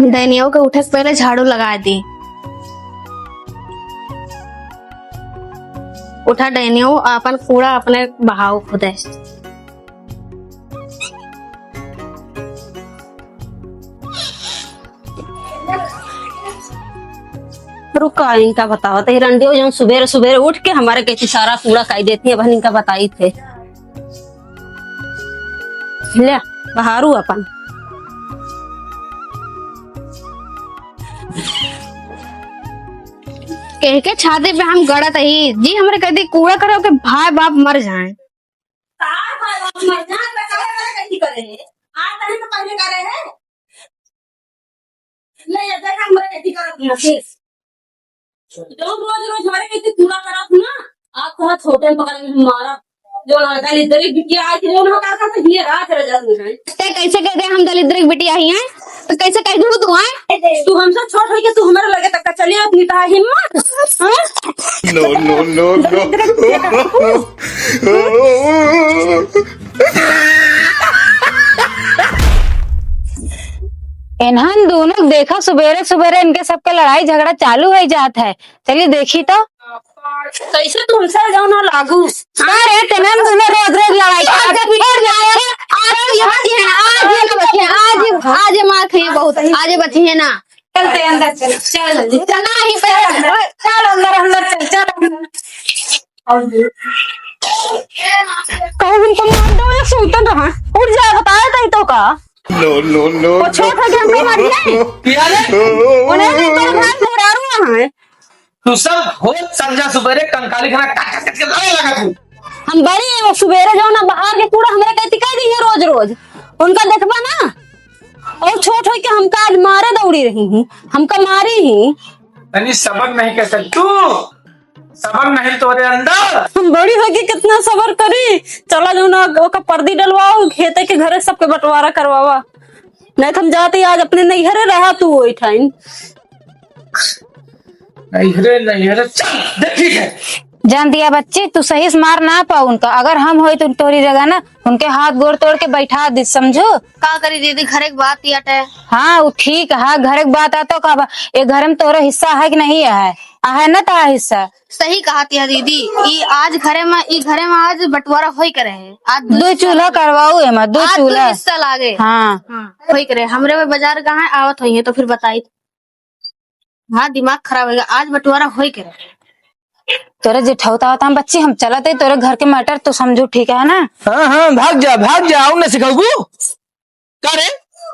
डैनियों के उठे से पहले झाड़ू लगा दी। उठा डैनियों, अपन कूड़ा अपने बहाव खुदे। रुका इनका बताओ तो रंडियो जो सुबेरे सुबेरे उठ के हमारे कैसी सारा कूड़ा खाई देती है। बहन इनका बताई थे ले बहारू अपन कह के छाते पे हम गड़त ही जी हमारे कहते कूड़ा करो के भाई बाप मर जाए। रोज रोज हमारे कैसे कूड़ा करा तू ना आप थोड़ा छोटे पकड़ के मारा जो दलित बिटिया आज जो ना करता ये रात रह जाती है। ते कैसे कहते हम दलित की बिटिया ही हैं तो कैसे कह दूं तू है तू हमसे छोट हो के तू हमारे लगे तक चली अपनी ता हिम्मत। No, no, no, no. इन्हन दोनों देखा सुबेरे सुबेरे इनके सबके लड़ाई झगड़ा चालू हो जाता है। चलिए देखी तो कैसे तुमसे जाओ ना लागू अरे तेने दोनों रोज रोज लड़ाई आज मार खाइए बहुत आज बची है ना। चलते अंदर चल चल चलना ही पे चल अंदर अंदर चल चल कहूँ इनको मार दो या सूतन रहा उठ जाए बताया था तो का No, no, no. छोटा के हमको मार दिया उन्हें भी तो भाई मुरारू है। तू सब हो समझा सुबेरे कंकाली खाना काट काट के दौड़े लगा तू। हम बड़ी है वो सुबेरे जाओ ना बाहर के कूड़ा हमारे कहती कह दी है रोज रोज उनका देखबा ना और छोट हो के हमका आज मारे दौड़ी रही ही हमका मारी ही तनी सबर नहीं कर सकती तू सबर नहीं तोरे अंदर। हम बड़ी होगी कितना सबर करी चला जो ना का पर्दी डलवाओ खेते के घरे सबके बंटवारा करवावा नहीं तो हम जाते आज अपने नैहरे रहा तू वही टाइम नहीं रे चल देख ठीक है। जान दिया बच्ची तू सही से मार ना पाऊ उनका अगर हम होई तो तोरी जगह ना उनके हाथ गोड़ तोड़ के बैठा दी समझो। का करी दीदी घर एक बात याट है। हाँ वो ठीक है घर की बात आता का ये घर में तोरा हिस्सा है कि नहीं है ना तारा हिस्सा। सही कहा तिया दीदी ई आज घरे में आज बंटवारा होई करे है आज दो चूल्हा करवाऊ है मैं दो आज चूल्हा हिस्सा लागे हाँ होई करे हमरे में बाजार कहाँ है आवत हुई है तो फिर बताई। हाँ दिमाग खराब होगा आज बंटवारा होई करे तोरा जेठौता होता हम बच्ची हम चलते तोरे घर के मैटर तो समझो ठीक है ना। हाँ हाँ भाग जा आऊ ना सिखाऊ का रे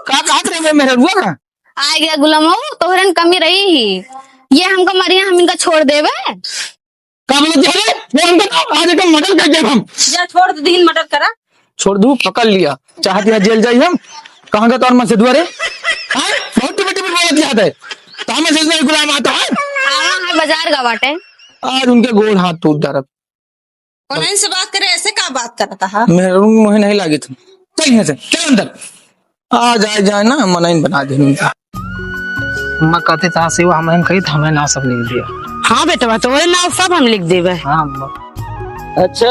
का कहत रे मेरे रुआ का आ गया गुलामो तोहरन कमी रही ही ये हमको मरिया हम इनका छोड़ देवे का बोलत है वो हमको आज का मर्डर कर देब हम जा छोड़ दे दिन मटर करा छोड़ दू पकड़ लिया चाहती है जेल जाई हम कहां का तोर मन से दुआरे हां बहुत बेटी बोलत चाहते तो हमें से गुलाम आता है आवा है बाजार का बाटे आज उनके गोड़ हाथ टूट दरब ऑनलाइन से बात करे ऐसे का बात करता है मेरे मुझे नहीं लगी थी चल यहाँ से चल अंदर आ जाए ना मनाइन बना दे मैं कहते था से वो हमें कही हमें ना सब लिख दिया। हाँ बेटा तुम्हारे नाम सब हम लिख देवे। हाँ अच्छा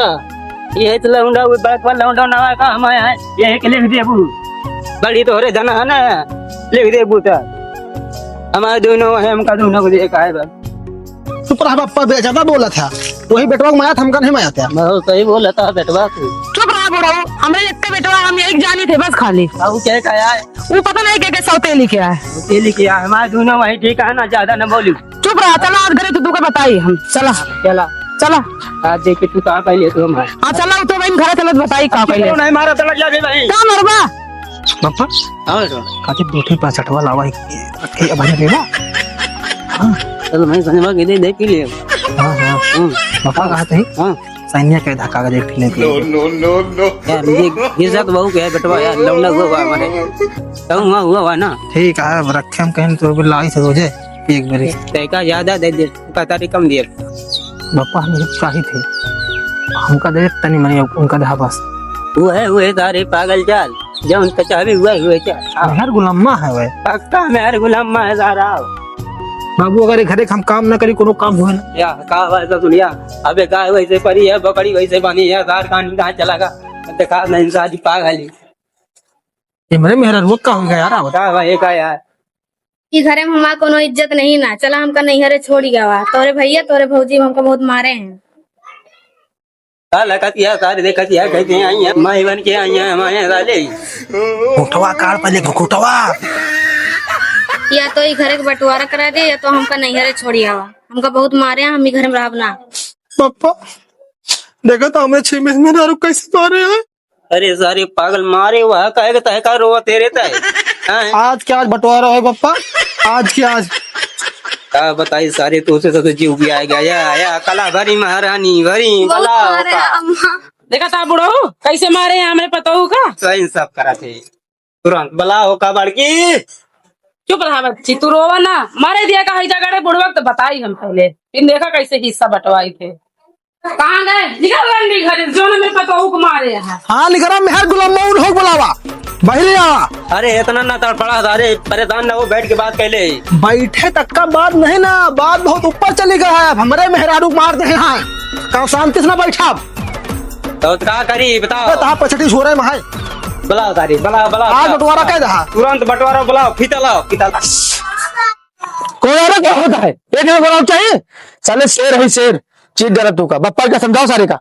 ये तो लौंडा वो बात वाला लौंडा ना का हम है ये के लिख दे बू बड़ी तोरे जाना है ना लिख दे बूता हमारे दोनों है हमका दोनों को देखा है बस तू पर पापा ज्यादा बोला था वही बेटवा को माया था हमका नहीं माया था। बहुत सही बोला था बेटवा तू चुप रहा बोलो हमरे इतने बेटवा हम एक जानी थे बस खाली अब क्या कहा है वो पता नहीं क्या सौतेली क्या है ये लिखिया हमारे दोनों वही ठीक है ना ज्यादा ना बोलू चुप रहा चला आज घरे तो तू का बताई हम चला चला चला आज देख तू कहाँ पहले तू हमारे हाँ चला तो भाई घर चलत बताई का पहले नहीं मारा तो लग जाए भाई का मरबा पापा हाँ बेटा काके दोठी 65 वाला वाई के अब देवा। चलो मैं समझ के देख लिए हां हां पापा कहते हैं हाँ सैन्य के धक्का देख ले No, no, no, no. यार ये साथ बहू क्या है बेटवा यार लौंडा हुआ हमारे तो हुआ ना ठीक है अब रखे हम कहीं तो लाई से हो जाए एक बारी तैका ज्यादा दे दे का तारीख कम दिए पापा हमें चाहिए थे हमका दे तनी मनी उनका दहा बस वो है तारे पागल चाल जो उनका चाबी हुए चाल हर गुलामा है वे पक्का मैं हर गुलाम है सारा बाबू अगर घरे हम काम ना करी कोनो काम हुए ना या का वैसा सुनिया अबे का वैसे परी है बकरी वैसे बनी है सार कहानी कहाँ चला गा देखा नहीं शादी पागल ये मेरे मेहरा रुक का हो गया यार आवत। बता भाई का यार ई घरे में हमारा कोनो इज्जत नहीं ना, चला हमका नैहरे छोड़ गया हुआ। तोरे भैया तोरे भौजी हमको बहुत मारे हैं। साला कतिया सारे देखतिया कहते आई है माई बन के आई है माया साले घुटवा काट पहले घुटवा। या तो ई घरे के बंटवारा करा दे या तो हमका नैहरे छोड़ी आवा। हमका बहुत मारे हैं, हम ई घर में रहब ना। पापा देखा तो हमें 6 महीने में नारुक कैसे मारे हैं। अरे सारे पागल मारे हुआ कहे तय का रो तेरे तय हैं? आज क्या आज बंटवारा है पापा, आज की आज। क्या बताई सारे तो से तो जीव भी आ गया या कला भरी महारानी भरी कला देखा था बुढ़ो कैसे मारे हैं हमें पता होगा। सही सब करा थे तुरंत बला हो का बड़की चुप रहा बच्ची, तू रोवा ना। मारे दिया का जगह बुढ़वा तो बताई हम पहले, फिर देखा कैसे हिस्सा बंटवाई थे। कहाँ गए निकल रही घर जो न मेरे पता को मारे हैं। हाँ लिखरा मेहर गुलाम मऊन हो बुलावा बहरे आवा। अरे इतना ना तड़पड़ा अरे परेशान ना हो बैठ के बात कैले बैठे तक का बात नहीं ना, बात बहुत ऊपर चली गया है। अब हमारे मेहरारू मार दे हैं का शांति से ना बैठा तो क्या करी बताओ। बता पछटी सो रहे महाय बुलाओ सारी बुलाओ बुलाओ आज बंटवारा कह रहा तुरंत बंटवारा बुलाओ फीता लाओ फीता लाओ। कोई और क्या होता है, एक में बोला चाहिए। साले शेर है शेर, चीज डरा तू का बप्पा का समझाओ सारे का।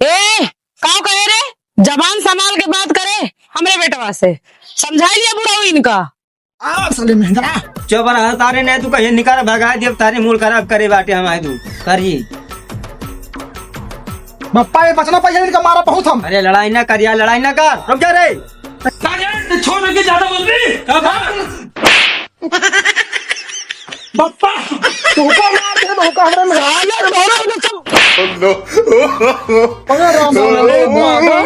ए काओ कहे रे, जबान संभाल के बात करे हमरे बेटवा से, समझाइए बुढ़ाऊ इनका। आ साले मेहरा चुप रहा तारे ने तू कहीं निकाल भगा दे तारे मूल खराब करे बाटे हम आए तू करिए। बप्पा ये बचना पैसा इनका मारा बहुत हम। अरे लड़ाई ना कर यार लड़ाई ना कर रुक जा रे छोड़ के ज्यादा बोल रही बप्पा तू को मार दे तो का हमरे में आ यार मोरा सब no. अरे राम रे बाबा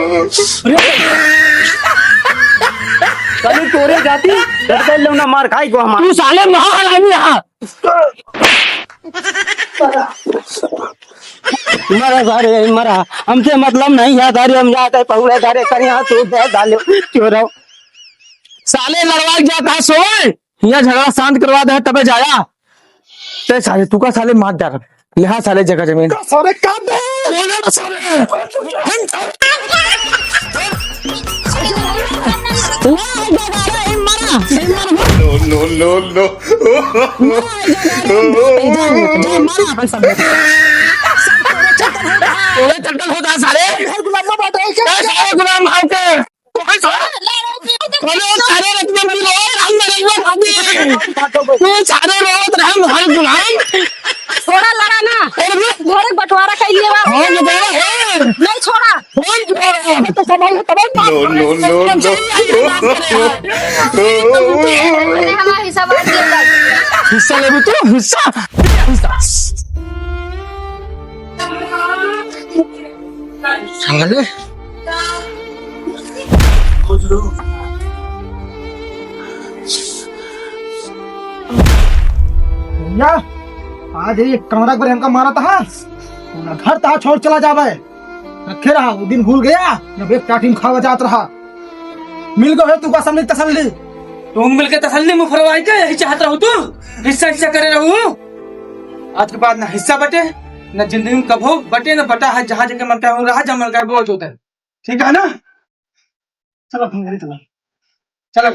कभी तोरे जाती डर कर लो ना मार खाई को हम तू साले महान आदमी यहाँ। मरा सारे मरा हमसे मतलब नहीं है सारे हम जाते हैं पहुड़े सारे कर यहाँ तू डालो चोरो साले लड़वा जाता है सोए यहाँ झगड़ा शांत करवा दे तबे जाया। ते साले तू का साले मार डाल यहाँ साले जगह जमीन सारे काम दे No, no, no, no. चक्कर होता है साले गुलाम आके सारे रत्न मिल सारे रोत रहम हर गुलाम थोड़ा लड़ा ना घरे बंटवारा कर लिए नहीं छोड़ा। No, no, no, no. अरे हमारा हिस्सा बांट दिया। हिस्सा ले भी तू हिस्सा साले भैया आज ये कमरा पर हमका मारा था पूरा घर तहा छोड़ चला जावे रखे रहा वो दिन भूल गया जब एक टाटिम खावा जात रहा मिल गए तू का समझ तसल्ली तुम मिलके तसल्ली में फरवाई के यही चाहत रहू तू हिस्सा हिस्सा करे रहू। आज के बाद ना हिस्सा बटे न जिंदगी में कभो बटे न बटा है जहाँ जगह मन का रहा जहाँ मन का बोझ होता है। ठीक है ना, चलो चलो चलो।